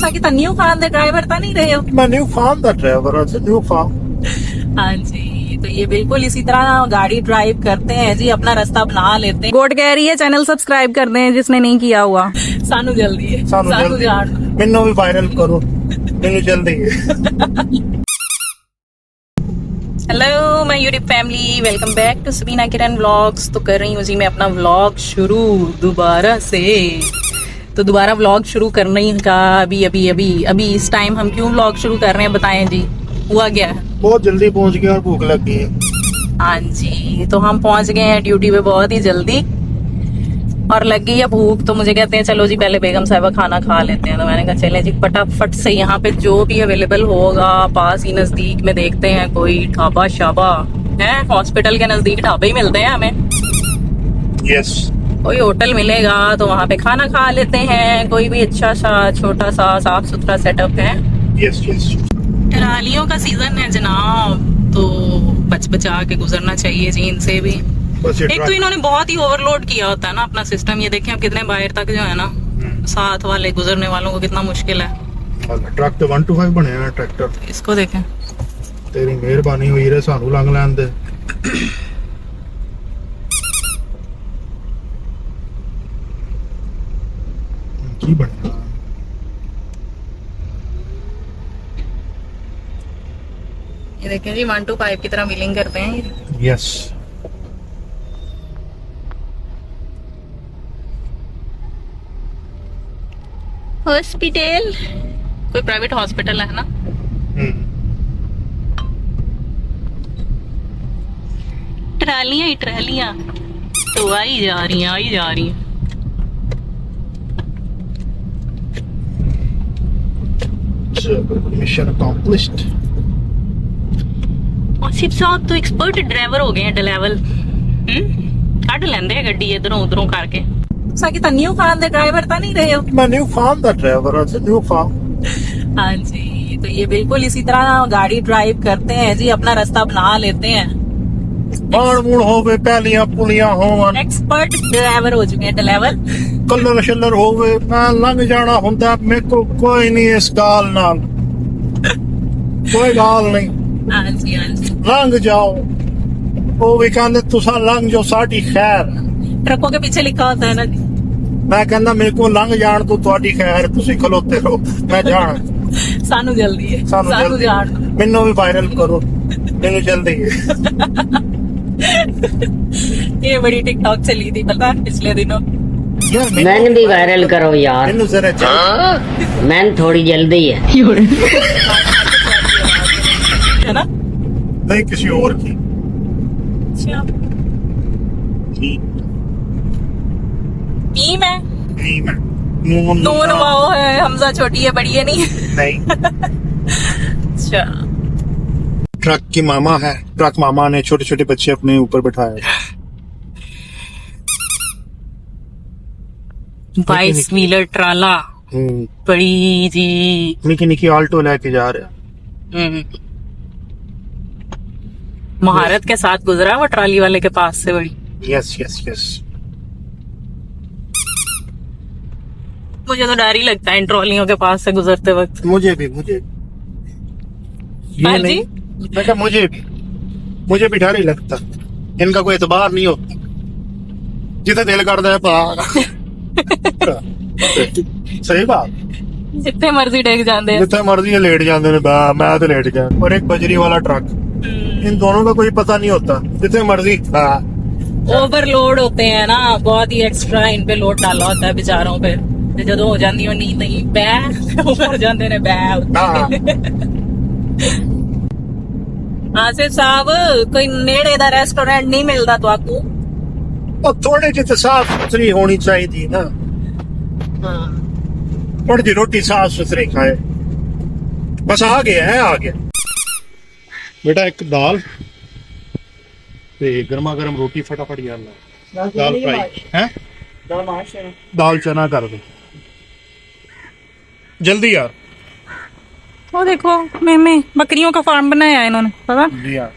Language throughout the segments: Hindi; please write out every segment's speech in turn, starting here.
तुसा की न्यू फार्म दे ड्राइवर तो नहीं रहे हो? मैं न्यू फार्म का ड्राइवर हूं, न्यू फार्म। हाँ जी, तो ये बिल्कुल इसी तरह गाड़ी ड्राइव करते हैं जी, अपना रास्ता बना लेते हैं। गोट कह रही है चैनल सब्सक्राइब कर दें जिसने नहीं किया हुआ। सानू जल्दी है, सानू जल्दी जान मैनू भी वायरल करो, मैनू जल्दी है। Hello my YouTube family, welcome back to Sabina Kiran vlogs. तो कर रही हूँ जी मैं अपना व्लॉग शुरू दोबारा से। तो दोबारा व्लॉग शुरू करने का अभी इस टाइम हम क्यों व्लॉग शुरू कर रहे हैं बताएं जी, हुआ क्या है? बहुत जल्दी पहुंच गए और भूख लग गई है। हाँ जी, तो हम पहुंच गए हैं ड्यूटी पे बहुत ही जल्दी और लग गई है भूख। तो मुझे कहते हैं चलो जी पहले बेगम साहिबा खाना खा लेते हैं। तो मैंने कहा चले जी फटाफट से यहाँ पे जो भी अवेलेबल होगा पास ही नजदीक में देखते हैं कोई ढाबा शाबा है। हॉस्पिटल के नजदीक ढाबे ही मिलते हैं हमें। यस, कोई होटल मिलेगा तो वहाँ पे खाना खा लेते हैं। कोई भी अच्छा सा छोटा सा साफ सुथरा सेटअप है। Yes yes. ट्रालियों का सीजन है जनाब, तो बच बचा के गुजरना चाहिए जी इनसे भी। एक तो इन्होंने बहुत ही ओवरलोड किया होता है ना अपना सिस्टम। ये देखें अब कितने बाहर तक जो है ना साथ वाले गुजरने वालों को कितना मुश्किल है। ट्रक तो 125 बने हैं ट्रैक्टर। इसको देखें, तेरी मेहरबानी हुई रे, सानू लंघ लैन दे। की बनना ये देखें जी 125 की तरह व्हीलिंग करते हैं ये। यस। हॉस्पिटल कोई प्राइवेट हॉस्पिटल है ना। ट्रालियां ही ट्रालियां तो आई जा रही हैं। Mission accomplished. आसिफ साहब तो एक्सपर्ट ड्राइवर हो गए हैं डिलेवल। कट लेंदे हैं गड्डी इधरों उधरों करके। तुसा की न्यू फार्म दे ड्राइवर तो नहीं रहे हो? मैं न्यू फार्म का ड्राइवर हूं, न्यू फार्म। हाँ जी, तो ये बिल्कुल इसी तरह गाड़ी ड्राइव करते हैं जी, अपना रास्ता बना लेते हैं। बाण मूड़ होवे, पहलियां पुलियां होवन, एक्सपर्ट ड्राइवर हो चुके हैं डिलेवल। कलर शलर होवे, मैं लंघ जाना हुंदा। मेरे को कोई नहीं इस गाल नाल, कोई गाल नहीं। हाँ जी हाँ जी, लंघ जाओ। वो भी कहते तुसा लंघ जाओ साडी खैर। ट्रकों के पीछे लिखा होता है ना जी। मैं कहना मेरे को लंघ जान तो तुहाडी खैर, तुसी खलोते रहो, मैं जान। सानू जल्दी है, सानू जल्दी जान। मैनू भी वायरल करो, मैनू जल्दी है। ये बड़ी टिकटॉक चली थी पता है पिछले दिनों। मैंने भी वायरल करो यार, मैनू जरा जल्दी, मैंने थोड़ी जल्दी है। है ना? नहीं किसी और की। अच्छा, टीम है नहीं मैं नून वाओ है, हमजा छोटी है बड़ी है नहीं। नहीं। अच्छा, ट्रक की मामा है, ट्रक मामा ने छोटे छोटे बच्चे अपने ऊपर बिठाए। 22 व्हीलर ट्राला बड़ी जी। निकी निकी आल्टो लेके जा रहे हैं। महारत के साथ गुजरा वो ट्राली वाले के पास से बड़ी। Yes yes yes. मुझे तो डर ही लगता है इन ट्रॉलियों के पास से गुजरते वक्त। मुझे भी ये हाँ नहीं, जी? मैं कहा मुझे भी डर ही लगता। इनका कोई एतबार नहीं होता, जितना दिल करता है भाग। सही बात, जितने मर्जी डेग जाते हैं। जितना मर्जी लेट जाते हैं, मैं तो लेट गया। और एक बजरी वाला ट्रक, इन दोनों का कोई पता नहीं होता, जितने मर्जी। ओवरलोड होते हैं ना, बहुत ही एक्स्ट्रा इन पे लोड डाला होता है बेचारों पे। ਜਦੋਂ ਹੋ ਜਾਂਦੀ ਉਹ ਨੀਂਦ ਨਹੀਂ ਬੈ ਉਹ ਕਰ ਜਾਂਦੇ ਨੇ ਬੈ। आसिफ साहब कोई नेड़े दा रेस्टोरेंट नहीं मिलता तो आपको? और थोड़े जितने साफ सुथरी होनी चाहिए ना, थोड़ी जी रोटी साफ सुथरी खाए। बस आ गया बेटा। एक दाल ते गर्मा गर्म रोटी फटाफट यार ला। दाल फ्राई है, दाल चना कर दो जल्दी यार। वो देखो मैंने बकरियों का फार्म बनाया है इन्होंने, पता? जी यार।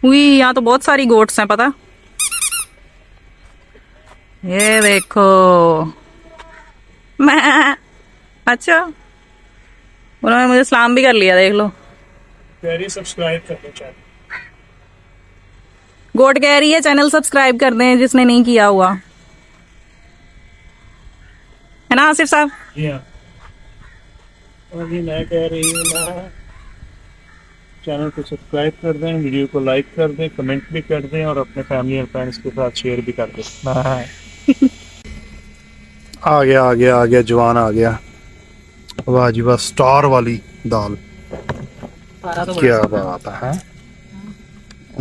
यहाँ तो बहुत सारी गोट्स हैं पता। ये देखो अच्छा, उन्होंने मुझे सलाम भी कर लिया, देख लो। वेरी सब्सक्राइब कर दो चैनल। गोट कह रही है चैनल सब्सक्राइब कर दें जिसने नहीं किया हुआ, है ना आसिफ साहब? जी हाँ, अभी मैं कह रही हूँ ना, चैनल को सब्सक्राइब कर दें, वीडियो को लाइक कर दें, कमेंट भी कर दें और अपने फैमिली और फ्रेंड्स के साथ शेयर भी कर दें। आ गया जवान आ गया। वाह जी वाह, स्टार वाली दाल, क्या बात है।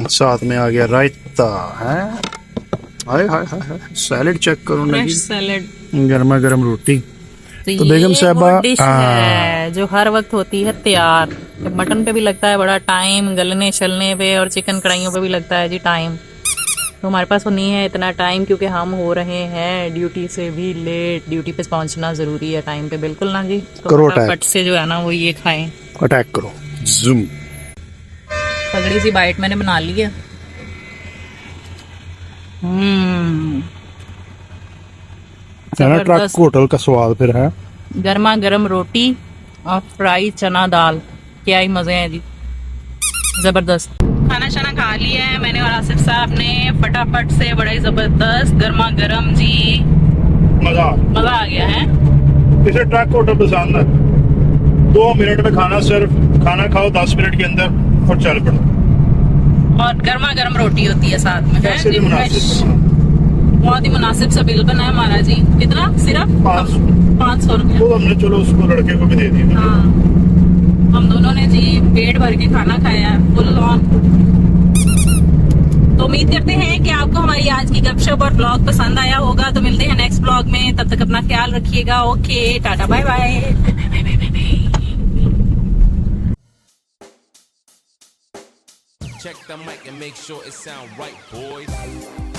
साथ में आ गया रायता है, हाय हाय हाय हाय, सैलेड चेक करो ना जी, सैलेड, गर्मा गर्म रोटी। तो बेगम साहबा, वो डिश है जो हर वक्त होती है तैयार। मटन पे भी लगता है बड़ा टाइम गलने छलने पे, और चिकन कढ़ाइयों पे भी लगता है जी टाइम। तो हमारे पास वो नहीं है इतना टाइम, क्योंकि हम हो रहे हैं ड्यूटी से भी लेट। ड्यूटी पे पहुंचना जरूरी है टाइम पे, बिल्कुल ना जी। तो करो फटाफट से जो है ना वो ये खाएं। अटैक करो, जूम। तगड़ी सी बाइट मैंने बना ली है। ट्रक होटल का स्वाद फिर है। गर्मा गर्म रोटी और फ्राई चना दाल, क्या ही मजे हैं जी, जबरदस्त। खाना शाना खा लिया है मैंने और आसिफ साहब ने, फटाफट से, बड़ा ही जबरदस्त गर्मा गर्म जी, मजा आ गया है। इसे ट्रक होटल पसंद है। 2 मिनट में खाना, सिर्फ खाना खाओ 10 मिनट के अंदर और चल पड़ो। और गर्मा गर्म रोटी होती है साथ में, है पैसे जी, भी मुनासिब fresh। हैं। बहुत ही मुनासिब सा बिल बना है हमारा जी। कितना? सिर्फ 500 रुपया। तो हमने चलो उसको लड़के को भी दे दिया। हाँ, हम दोनों ने जी पेट भर के खाना खाया है, फुल ऑन। तो उम्मीद करते हैं कि आपको हमारी आज की गपशप और ब्लॉग पसंद आया होगा। तो मिलते हैं नेक्स्ट ब्लॉग में, तब तक अपना ख्याल रखिएगा। Okay, tata, bye bye. Check the mic and make sure it sound right, boys.